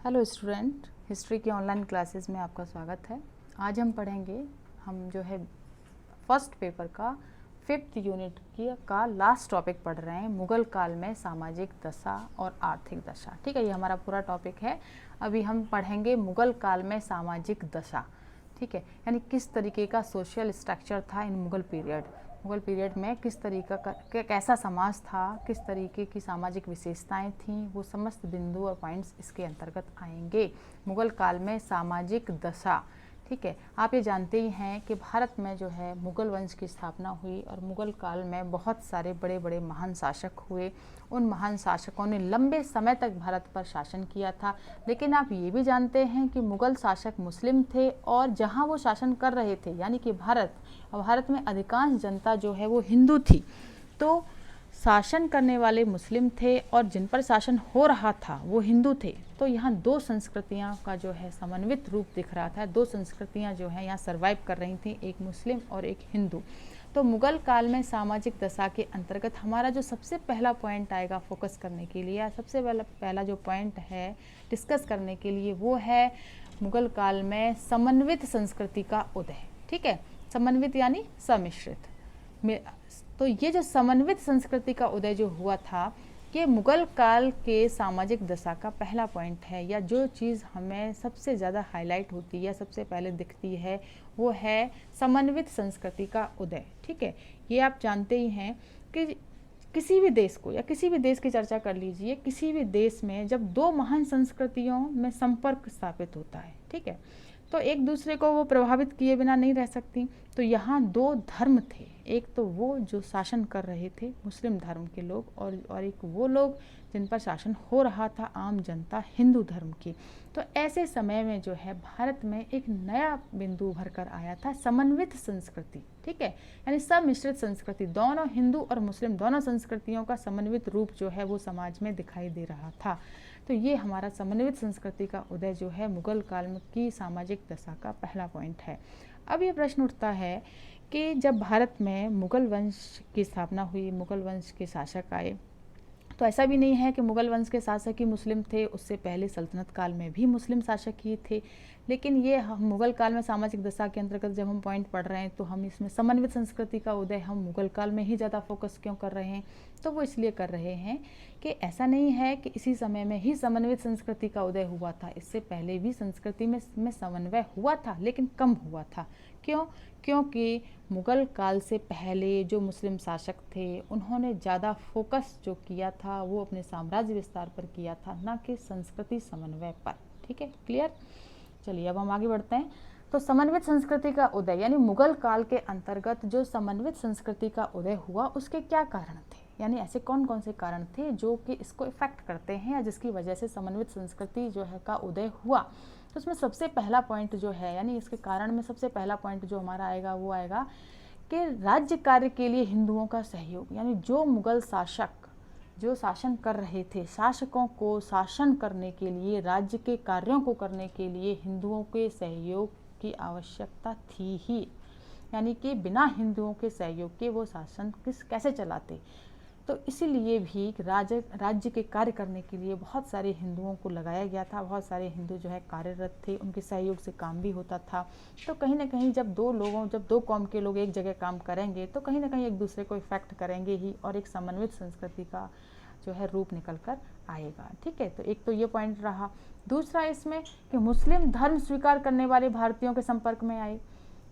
Hello student, history की online classes में आपका स्वागत है। आज हम पढ़ेंगे, हम जो है फर्स्ट पेपर का 5th यूनिट का लास्ट टॉपिक पढ़ रहे हैं, मुगल काल में सामाजिक दशा और आर्थिक दशा। ठीक है, ये हमारा पूरा टॉपिक है। अभी हम पढ़ेंगे मुगल काल में सामाजिक दशा। ठीक है, यानी किस तरीके का सोशल स्ट्रक्चर था इन मुगल पीरियड में, किस तरीका का कैसा समाज था, किस तरीके की सामाजिक विशेषताएं थीं, वो समस्त बिंदु और पॉइंट्स इसके अंतर्गत आएंगे। मुगल काल में सामाजिक दशा। ठीक है, आप ये जानते ही हैं कि भारत में जो है मुगल वंश की स्थापना हुई और मुगल काल में बहुत सारे बड़े बड़े महान शासक हुए। उन महान शासकों ने लंबे समय तक भारत पर शासन किया था। लेकिन आप ये भी जानते हैं कि मुगल शासक मुस्लिम थे और जहाँ वो शासन कर रहे थे, यानी कि भारत में अधिकांश जनता जो है वो हिंदू थी। तो शासन करने वाले मुस्लिम थे और जिन पर शासन हो रहा था वो हिंदू थे। तो यहाँ दो संस्कृतियाँ का जो है समन्वित रूप दिख रहा था। दो संस्कृतियाँ जो है यहाँ सरवाइव कर रही थी, एक मुस्लिम और एक हिंदू। तो मुगल काल में सामाजिक दशा के अंतर्गत हमारा जो सबसे पहला पॉइंट आएगा फोकस करने के लिए, सबसे पहला जो पॉइंट है डिस्कस करने के लिए, वो है मुगल काल में समन्वित संस्कृति का उदय। ठीक है, समन्वित यानी सम्मिश्रित। तो ये जो समन्वित संस्कृति का उदय जो हुआ था, ये मुगल काल के सामाजिक दशा का पहला पॉइंट है, या जो चीज़ हमें सबसे ज़्यादा हाईलाइट होती है, सबसे पहले दिखती है, वो है समन्वित संस्कृति का उदय। ठीक है, ये आप जानते ही हैं कि किसी भी देश को, या किसी भी देश की चर्चा कर लीजिए, किसी भी देश में जब दो महान संस्कृतियों में संपर्क स्थापित होता है, ठीक है, तो एक दूसरे को वो प्रभावित किए बिना नहीं रह सकती। तो यहाँ दो धर्म थे, एक तो वो जो शासन कर रहे थे मुस्लिम धर्म के लोग, और एक वो लोग जिन पर शासन हो रहा था आम जनता हिंदू धर्म की। तो ऐसे समय में जो है भारत में एक नया बिंदु उभर कर आया था, समन्वित संस्कृति। ठीक है, यानी सम्मिश्रित संस्कृति, दोनों हिंदू और मुस्लिम दोनों संस्कृतियों का समन्वित रूप जो है वो समाज में दिखाई दे रहा था। तो ये हमारा समन्वित संस्कृति का उदय जो है मुगल काल की सामाजिक दशा का पहला पॉइंट है। अब ये प्रश्न उठता है कि जब भारत में मुगल वंश की स्थापना हुई, मुगल वंश के शासक आए, तो ऐसा भी नहीं है कि मुगल वंश के शासक ही मुस्लिम थे, उससे पहले सल्तनत काल में भी मुस्लिम शासक ही थे। लेकिन ये मुगल काल में सामाजिक दशा के अंतर्गत जब हम पॉइंट पढ़ रहे हैं, तो हम इसमें समन्वित संस्कृति का उदय हम मुगल काल में ही ज़्यादा फोकस क्यों कर रहे हैं? तो वो इसलिए कर रहे हैं कि ऐसा नहीं है कि इसी समय में ही समन्वित संस्कृति का उदय हुआ था, इससे पहले भी संस्कृति में समन्वय हुआ था, लेकिन कम हुआ था। क्यों? क्योंकि मुगल काल से पहले जो मुस्लिम शासक थे, उन्होंने ज़्यादा फोकस जो किया था वो अपने साम्राज्य विस्तार पर किया था, ना कि संस्कृति समन्वय पर। ठीक है, क्लियर? चलिए अब हम आगे बढ़ते हैं। तो समन्वित संस्कृति का उदय, यानी मुगल काल के अंतर्गत जो समन्वित संस्कृति का उदय हुआ, उसके क्या कारण थे, यानी ऐसे कौन कौन से कारण थे जो कि इसको इफेक्ट करते हैं या जिसकी वजह से समन्वित संस्कृति जो है का उदय हुआ। तो उसमें सबसे पहला पॉइंट जो है, यानी इसके कारण में सबसे पहला पॉइंट जो हमारा आएगा वो आएगा कि राज्य कार्य के लिए हिंदुओं का सहयोग। यानी जो मुगल शासक जो शासन कर रहे थे, शासकों को शासन करने के लिए, राज्य के कार्यों को करने के लिए हिंदुओं के सहयोग की आवश्यकता थी ही। यानी कि बिना हिंदुओं के सहयोग के वो शासन कैसे चलाते। तो इसीलिए भी राज्य के कार्य करने के लिए बहुत सारे हिंदुओं को लगाया गया था, बहुत सारे हिंदू जो है कार्यरत थे, उनके सहयोग से काम भी होता था। तो कहीं ना कहीं जब दो कौम के लोग एक जगह काम करेंगे तो कहीं ना कहीं एक दूसरे को इफेक्ट करेंगे ही, और एक समन्वित संस्कृति का जो है रूप निकल कर आएगा। ठीक है, तो एक तो ये पॉइंट रहा। दूसरा इसमें कि मुस्लिम धर्म स्वीकार करने वाले भारतीयों के संपर्क में आए,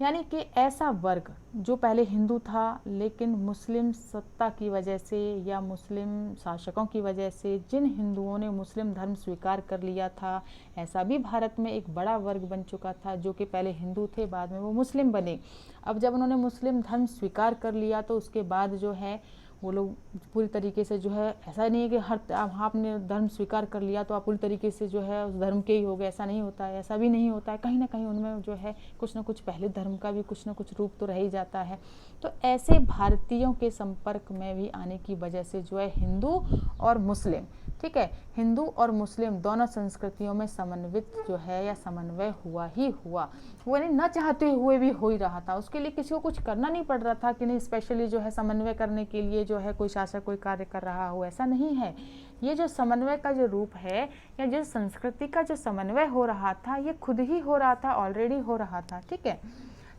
यानी कि ऐसा वर्ग जो पहले हिंदू था लेकिन मुस्लिम सत्ता की वजह से या मुस्लिम शासकों की वजह से जिन हिंदुओं ने मुस्लिम धर्म स्वीकार कर लिया था, ऐसा भी भारत में एक बड़ा वर्ग बन चुका था जो कि पहले हिंदू थे, बाद में वो मुस्लिम बने। अब जब उन्होंने मुस्लिम धर्म स्वीकार कर लिया तो उसके बाद जो है वो लोग पूरी तरीके से जो है, ऐसा नहीं है कि आपने धर्म स्वीकार कर लिया तो आप पूरी तरीके से जो है उस धर्म के ही हो गए, ऐसा नहीं होता है, ऐसा भी नहीं होता है। कहीं ना कहीं उनमें जो है कुछ ना कुछ पहले धर्म का भी कुछ ना कुछ रूप तो रह ही जाता है। तो ऐसे भारतीयों के संपर्क में भी आने की वजह से जो है हिंदू और मुस्लिम ठीक है। हिंदू और मुस्लिम दोनों संस्कृतियों में समन्वित जो है या समन्वय हुआ ही हुआ, वो नहीं न चाहते हुए भी हो ही रहा था। उसके लिए किसी को कुछ करना नहीं पड़ रहा था कि नहीं स्पेशली जो है समन्वय करने के लिए जो है कोई शासक कोई कार्य कर रहा हो, ऐसा नहीं है। ये जो समन्वय का जो रूप है या जिस संस्कृति का जो समन्वय हो रहा था ये खुद ही हो रहा था, ऑलरेडी हो रहा था, ठीक है।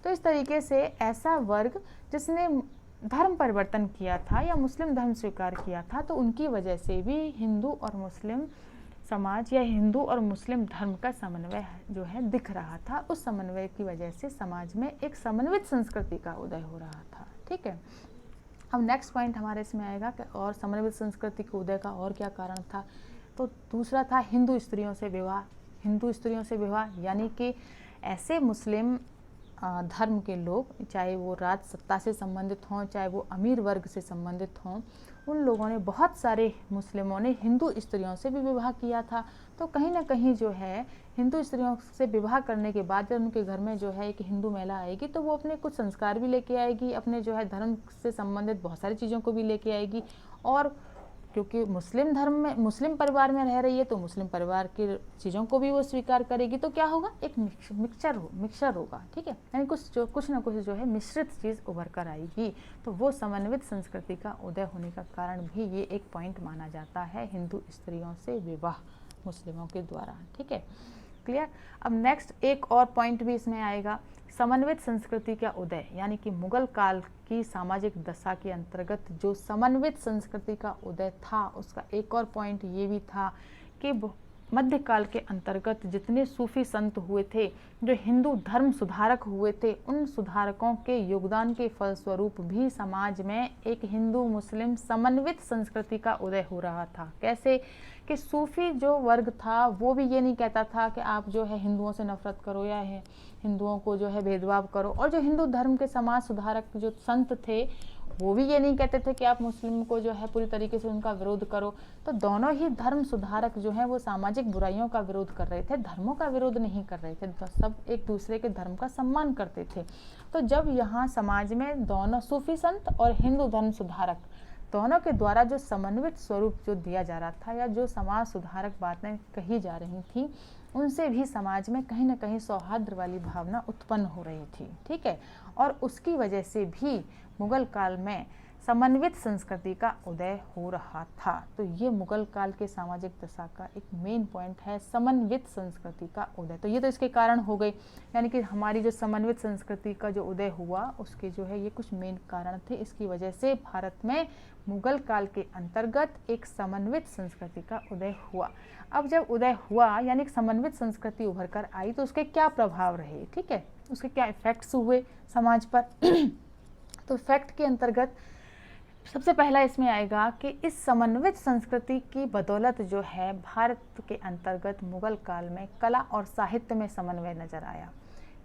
तो इस तरीके से ऐसा वर्ग जिसने धर्म परिवर्तन किया था या मुस्लिम धर्म स्वीकार किया था, तो उनकी वजह से भी हिंदू और मुस्लिम समाज या हिंदू और मुस्लिम धर्म का समन्वय जो है दिख रहा था। उस समन्वय की वजह से समाज में एक समन्वित संस्कृति का उदय हो रहा था, ठीक है। अब नेक्स्ट पॉइंट हमारे इसमें आएगा कि और समन्वित संस्कृति के उदय का और क्या कारण था। तो दूसरा था हिंदू स्त्रियों से विवाह। हिंदू स्त्रियों से विवाह यानी कि ऐसे मुस्लिम धर्म के लोग, चाहे वो राज सत्ता से संबंधित हों, चाहे वो अमीर वर्ग से संबंधित हों, उन लोगों ने, बहुत सारे मुस्लिमों ने हिंदू स्त्रियों से भी विवाह किया था। तो कहीं ना कहीं जो है हिंदू स्त्रियों से विवाह करने के बाद जब उनके घर में जो है एक हिंदू महिला आएगी तो वो अपने कुछ संस्कार भी लेके आएगी, अपने जो है धर्म से संबंधित बहुत सारी चीज़ों को भी लेके आएगी। और क्योंकि मुस्लिम धर्म में, मुस्लिम परिवार में रह रही है तो मुस्लिम परिवार की चीज़ों को भी वो स्वीकार करेगी। तो क्या होगा, एक मिक्सचर होगा, ठीक है। यानी कुछ ना कुछ जो है मिश्रित चीज़ उभर कर आएगी। तो वो समन्वित संस्कृति का उदय होने का कारण भी ये एक पॉइंट माना जाता है, हिंदू स्त्रियों से विवाह मुस्लिमों के द्वारा, ठीक है। क्लियर। अब नेक्स्ट एक और पॉइंट भी इसमें आएगा, समन्वित संस्कृति का उदय यानी कि मुगल काल की सामाजिक दशा के अंतर्गत जो समन्वित संस्कृति का उदय था, उसका एक और पॉइंट ये भी था कि मध्यकाल के अंतर्गत जितने सूफी संत हुए थे, जो हिंदू धर्म सुधारक हुए थे, उन सुधारकों के योगदान के फलस्वरूप भी समाज में एक हिंदू मुस्लिम समन्वित संस्कृति का उदय हो रहा था। कैसे कि सूफी जो वर्ग था वो भी ये नहीं कहता था कि आप जो है हिंदुओं से नफरत करो या है हिंदुओं को जो है भेदभाव करो, और जो हिंदू धर्म के समाज सुधारक जो संत थे वो भी ये नहीं कहते थे कि आप मुस्लिम को जो है पूरी तरीके से उनका विरोध करो। तो दोनों ही धर्म सुधारक जो है वो सामाजिक बुराइयों का विरोध कर रहे थे, धर्मों का विरोध नहीं कर रहे थे, तो सब एक दूसरे के धर्म का सम्मान करते थे। तो जब यहाँ समाज में दोनों सूफी संत और हिंदू धर्म सुधारक दोनों के द्वारा जो समन्वित स्वरूप जो दिया जा रहा था या जो समाज सुधारक बातें कही जा रही थी, उनसे भी समाज में कहीं ना कहीं सौहार्द वाली भावना उत्पन्न हो रही थी, ठीक है। और उसकी वजह से भी मुगल काल में समन्वित संस्कृति का उदय हो रहा था। तो ये मुगल काल के सामाजिक दशा का एक मेन पॉइंट है, समन्वित संस्कृति का उदय। तो ये तो इसके कारण हो गए, यानी कि हमारी जो समन्वित संस्कृति का जो उदय हुआ उसके जो है ये कुछ मेन कारण थे। इसकी वजह से भारत में मुगल काल के अंतर्गत एक समन्वित संस्कृति का उदय हुआ। अब जब उदय हुआ यानी कि समन्वित संस्कृति उभर कर आई तो उसके क्या प्रभाव रहे, ठीक है, उसके क्या इफेक्ट्स हुए समाज पर। तो इफेक्ट के अंतर्गत सबसे पहला इसमें आएगा कि इस समन्वित संस्कृति की बदौलत जो है भारत के अंतर्गत मुगल काल में कला और साहित्य में समन्वय नजर आया।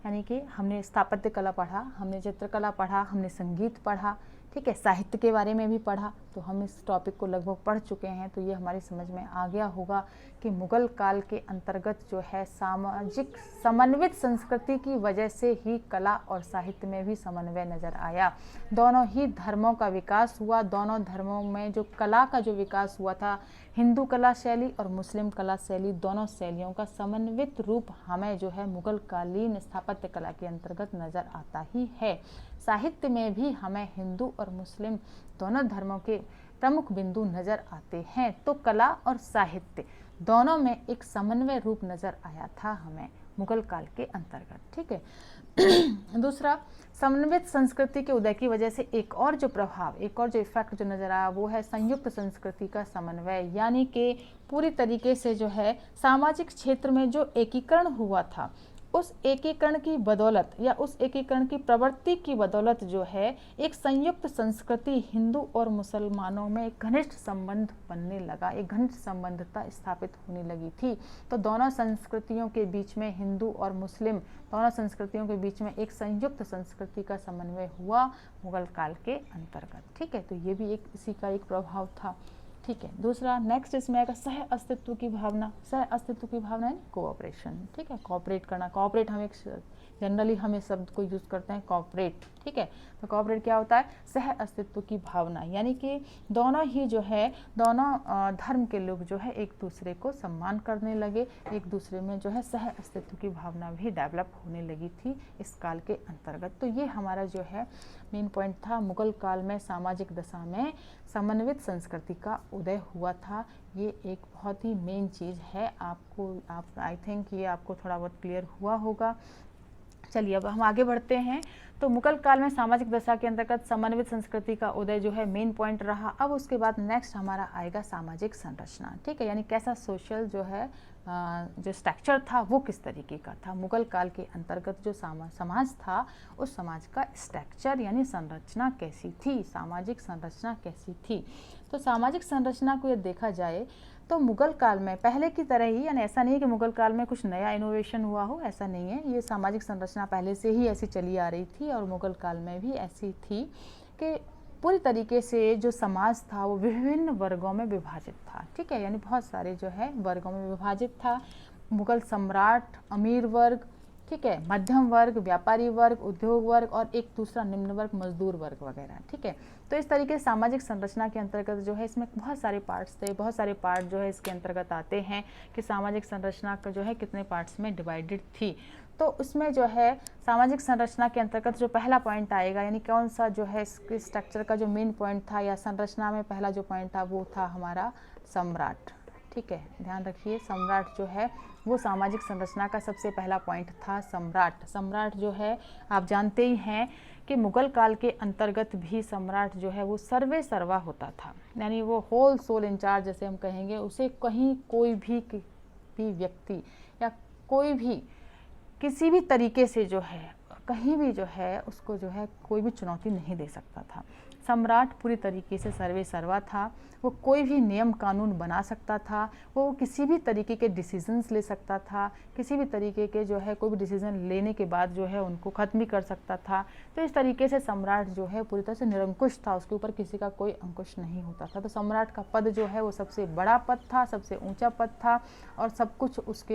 यानी कि हमने स्थापत्य कला पढ़ा, हमने चित्रकला पढ़ा, हमने संगीत पढ़ा, ठीक है, साहित्य के बारे में भी पढ़ा। तो हम इस टॉपिक को लगभग पढ़ चुके हैं, तो ये हमारी समझ में आ गया होगा कि मुगल काल के अंतर्गत जो है सामाजिक समन्वित संस्कृति की वजह से ही कला और साहित्य में भी समन्वय नज़र आया। दोनों ही धर्मों का विकास हुआ, दोनों धर्मों में जो कला का जो विकास हुआ था, हिंदू कला शैली और मुस्लिम कला शैली, दोनों शैलियों का समन्वित रूप हमें जो है मुगल कालीन स्थापत्य कला के अंतर्गत नज़र आता ही है। साहित्य में भी हमें हिंदू और मुस्लिम दोनों धर्मों के प्रमुख बिंदु नज़र आते हैं। तो कला और साहित्य दोनों में एक समन्वय रूप नज़र आया था हमें मुगल काल के अंतर्गत, ठीक है। दूसरा, समन्वित संस्कृति के उदय की वजह से एक और जो प्रभाव, एक और जो इफेक्ट जो नज़र आया वो है संयुक्त संस्कृति का समन्वय। यानी कि पूरी तरीके से जो है सामाजिक क्षेत्र में जो एकीकरण हुआ था, उस एकीकरण की बदौलत या उस एकीकरण की प्रवृत्ति की बदौलत जो है एक संयुक्त संस्कृति हिंदू और मुसलमानों में एक घनिष्ठ संबंध बनने लगा, एक घनिष्ठ संबंधता स्थापित होने लगी थी। तो दोनों संस्कृतियों के बीच में, हिंदू और मुस्लिम दोनों संस्कृतियों के बीच में एक संयुक्त संस्कृति का समन्वय हुआ मुगल काल के अंतर्गत, ठीक है। तो ये भी एक इसी का एक प्रभाव था, ठीक है। दूसरा नेक्स्ट इसमें आएगा सह अस्तित्व की भावना। सह अस्तित्व की भावना है कोऑपरेशन, ठीक है, कोऑपरेट करना। कोऑपरेट हम एक जनरली हम इस शब्द को यूज़ करते हैं कोऑपरेट, ठीक है। तो कोऑपरेट क्या होता है, सह अस्तित्व की भावना, यानी कि दोनों ही जो है, दोनों धर्म के लोग जो है एक दूसरे को सम्मान करने लगे, एक दूसरे में जो है सह अस्तित्व की भावना भी डेवलप होने लगी थी इस काल के अंतर्गत। तो ये हमारा जो है मेन पॉइंट था, मुगल काल में सामाजिक दशा में समन्वित संस्कृति का उदय हुआ था। ये एक बहुत ही मेन चीज़ है, आप आई थिंक ये आपको थोड़ा बहुत क्लियर हुआ होगा। चलिए अब हम आगे बढ़ते हैं। तो मुगल काल में सामाजिक दशा के अंतर्गत समन्वित संस्कृति का उदय जो है मेन पॉइंट रहा। अब उसके बाद नेक्स्ट हमारा आएगा सामाजिक संरचना, ठीक है, यानी कैसा सोशल जो है जो स्ट्रक्चर था वो किस तरीके का था। मुगल काल के अंतर्गत जो समाज था, उस समाज का स्ट्रक्चर यानी संरचना कैसी थी, सामाजिक संरचना कैसी थी। तो सामाजिक संरचना को यदि देखा जाए तो मुगल काल में पहले की तरह ही, यानी ऐसा नहीं है कि मुगल काल में कुछ नया इनोवेशन हुआ हो, ऐसा नहीं है। ये सामाजिक संरचना पहले से ही ऐसी चली आ रही थी और मुगल काल में भी ऐसी थी कि पूरी तरीके से जो समाज था वो विभिन्न वर्गों में विभाजित था, ठीक है, यानी बहुत सारे जो है वर्गों में विभाजित था। मुगल सम्राट, अमीर वर्ग, ठीक है, मध्यम वर्ग, व्यापारी वर्ग, उद्योग वर्ग और एक दूसरा निम्न वर्ग, मजदूर वर्ग वगैरह, ठीक है। तो इस तरीके से सामाजिक संरचना के अंतर्गत जो है इसमें बहुत सारे पार्ट्स थे, बहुत सारे पार्ट जो है इसके अंतर्गत आते हैं कि सामाजिक संरचना का जो है कितने पार्ट्स में डिवाइडेड थी। तो उसमें जो है सामाजिक संरचना के अंतर्गत जो पहला पॉइंट आएगा, यानी कौन सा जो है इसके स्ट्रक्चर का जो मेन पॉइंट था या संरचना में पहला जो पॉइंट था वो था हमारा सम्राट, ठीक है, ध्यान रखिए। सम्राट जो है वो सामाजिक संरचना का सबसे पहला पॉइंट था, सम्राट। सम्राट जो है आप जानते ही हैं कि मुगल काल के अंतर्गत भी सम्राट जो है वो सर्वे सर्वा होता था, यानी वो होल सोल इंचार्ज जैसे हम कहेंगे, उसे कहीं कोई भी व्यक्ति या कोई भी किसी भी तरीके से जो है कहीं भी जो है उसको जो है कोई भी चुनौती नहीं दे सकता था। सम्राट पूरी तरीके से सर्वे सर्वा था, वो कोई भी नियम कानून बना सकता था, वो किसी भी तरीके के डिसीजंस ले सकता था, किसी भी तरीके के जो है कोई भी डिसीजन लेने के बाद जो है उनको ख़त्म भी कर सकता था। तो इस तरीके से सम्राट जो है पूरी तरह से निरंकुश था, उसके ऊपर किसी का कोई अंकुश नहीं होता था। तो सम्राट का पद जो है वो सबसे बड़ा पद था, सबसे ऊंचा पद था और सब कुछ उसके